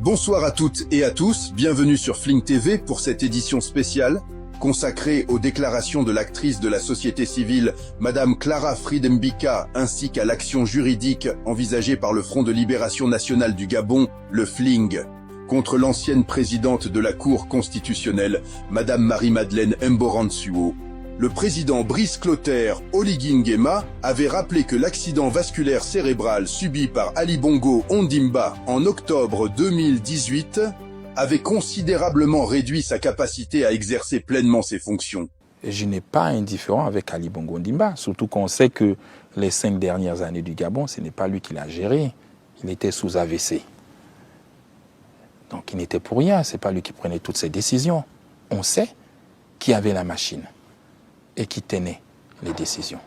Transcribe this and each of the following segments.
Bonsoir à toutes et à tous, bienvenue sur Fling TV pour cette édition spéciale consacrée aux déclarations de l'actrice de la société civile, Madame Clara Friedenbika, ainsi qu'à l'action juridique envisagée par le Front de Libération Nationale du Gabon, le FLING, contre l'ancienne présidente de la Cour constitutionnelle, Madame Marie-Madeleine Mborantsuo. Le président Brice Clotaire Oligui Nguema avait rappelé que l'accident vasculaire cérébral subi par Ali Bongo Ondimba en octobre 2018 avait considérablement réduit sa capacité à exercer pleinement ses fonctions. Je n'ai pas indifférent avec Ali Bongo Ondimba, surtout qu'on sait que les 5 dernières années du Gabon, ce n'est pas lui qui l'a géré. Il était sous AVC. Donc il n'était pour rien, ce n'est pas lui qui prenait toutes ces décisions. On sait qui avait la machine et qui tenait les décisions.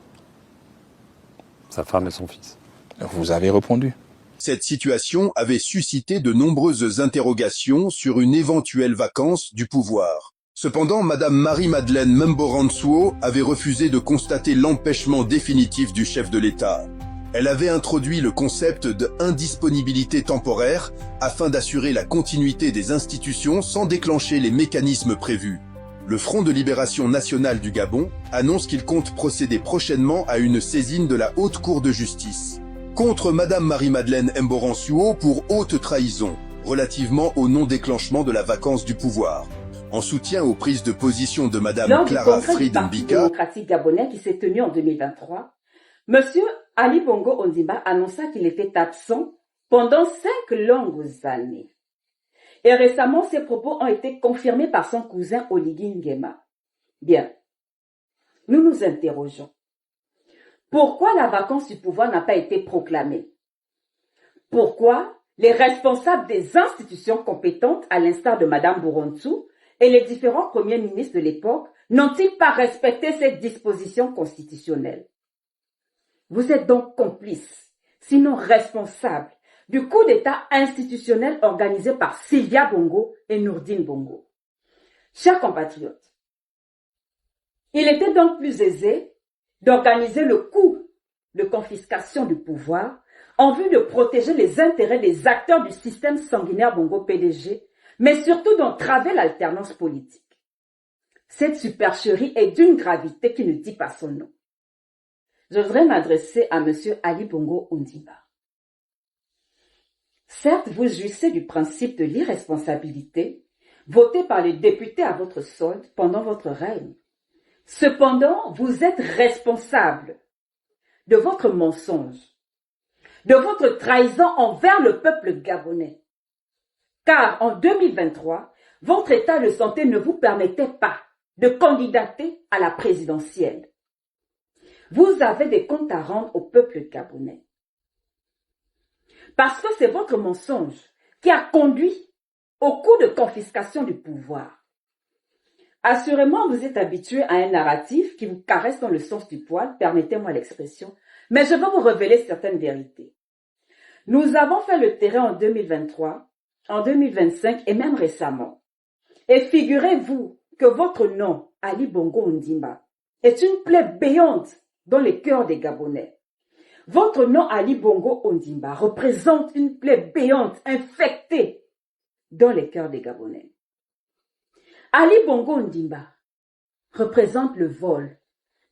Sa femme et son fils. Vous avez répondu. Cette situation avait suscité de nombreuses interrogations sur une éventuelle vacance du pouvoir. Cependant, Madame Marie-Madeleine Mborantsuo avait refusé de constater l'empêchement définitif du chef de l'État. Elle avait introduit le concept d'indisponibilité temporaire afin d'assurer la continuité des institutions sans déclencher les mécanismes prévus. Le Front de Libération Nationale du Gabon annonce qu'il compte procéder prochainement à une saisine de la Haute Cour de justice contre Madame Marie-Madeleine Mborantsuo pour haute trahison relativement au non-déclenchement de la vacance du pouvoir. En soutien aux prises de position de Madame Clara Friedenbika, démocratique gabonais qui s'est tenu en 2023, Monsieur Ali Bongo Ondimba annonça qu'il était absent pendant 5 longues années. Et récemment, ces propos ont été confirmés par son cousin Oligui Nguema. Bien, nous nous interrogeons. Pourquoi la vacance du pouvoir n'a pas été proclamée? Pourquoi les responsables des institutions compétentes, à l'instar de Madame Bourontsou et les différents premiers ministres de l'époque, n'ont-ils pas respecté cette disposition constitutionnelle? Vous êtes donc complices, sinon responsables, du coup d'État institutionnel organisé par Sylvia Bongo et Nourdine Bongo. Chers compatriotes, il était donc plus aisé d'organiser le coup de confiscation du pouvoir en vue de protéger les intérêts des acteurs du système sanguinaire Bongo PDG, mais surtout d'entraver l'alternance politique. Cette supercherie est d'une gravité qui ne dit pas son nom. Je voudrais m'adresser à M. Ali Bongo Ondimba. Certes, vous jouissez du principe de l'irresponsabilité voté par les députés à votre solde pendant votre règne. Cependant, vous êtes responsable de votre mensonge, de votre trahison envers le peuple gabonais. Car en 2023, votre état de santé ne vous permettait pas de candidater à la présidentielle. Vous avez des comptes à rendre au peuple gabonais. Parce que c'est votre mensonge qui a conduit au coup de confiscation du pouvoir. Assurément, vous êtes habitué à un narratif qui vous caresse dans le sens du poil, permettez-moi l'expression, mais je vais vous révéler certaines vérités. Nous avons fait le terrain en 2023, en 2025 et même récemment. Et figurez-vous que votre nom, Ali Bongo Ondimba, est une plaie béante dans les cœurs des Gabonais. Votre nom, Ali Bongo Ondimba, représente une plaie béante, infectée dans les cœurs des Gabonais. Ali Bongo Ondimba représente le vol,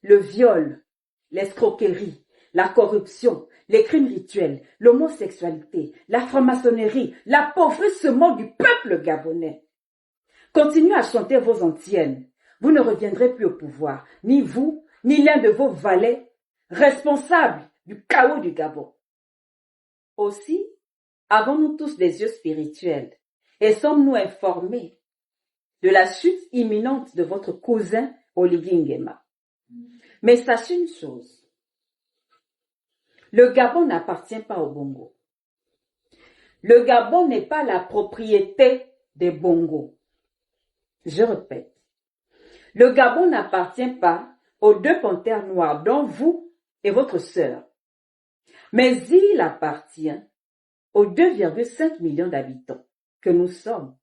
le viol, l'escroquerie, la corruption, les crimes rituels, l'homosexualité, la franc-maçonnerie, l'appauvrissement du peuple gabonais. Continuez à chanter vos antiennes. Vous ne reviendrez plus au pouvoir, ni vous, ni l'un de vos valets, responsables du chaos du Gabon. Aussi, avons-nous tous des yeux spirituels et sommes-nous informés de la chute imminente de votre cousin Oligui Nguema. Mais sachez une chose, le Gabon n'appartient pas au Bongo. Le Gabon n'est pas la propriété des Bongo. Je répète, le Gabon n'appartient pas aux 2 panthères noires dont vous et votre sœur. Mais il appartient aux 2,5 millions d'habitants que nous sommes.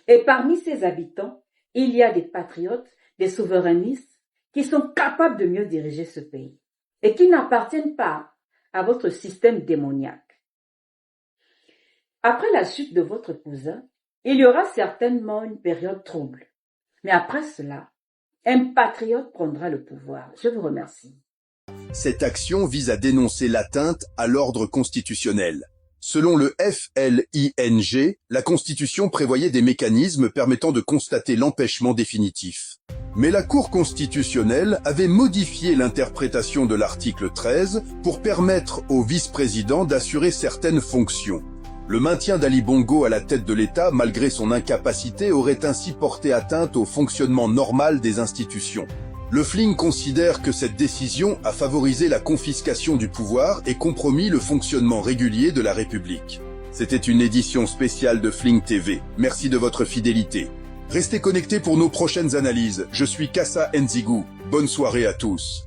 Et parmi ces habitants, il y a des patriotes, des souverainistes qui sont capables de mieux diriger ce pays et qui n'appartiennent pas à votre système démoniaque. Après la chute de votre cousin, il y aura certainement une période trouble. Mais après cela, un patriote prendra le pouvoir. Je vous remercie. Cette action vise à dénoncer l'atteinte à l'ordre constitutionnel. Selon le FLING, la Constitution prévoyait des mécanismes permettant de constater l'empêchement définitif. Mais la Cour constitutionnelle avait modifié l'interprétation de l'article 13 pour permettre au vice-président d'assurer certaines fonctions. Le maintien d'Ali Bongo à la tête de l'État, malgré son incapacité, aurait ainsi porté atteinte au fonctionnement normal des institutions. Le FLING considère que cette décision a favorisé la confiscation du pouvoir et compromis le fonctionnement régulier de la République. C'était une édition spéciale de FLING TV. Merci de votre fidélité. Restez connectés pour nos prochaines analyses. Je suis Kassa Nzigou. Bonne soirée à tous.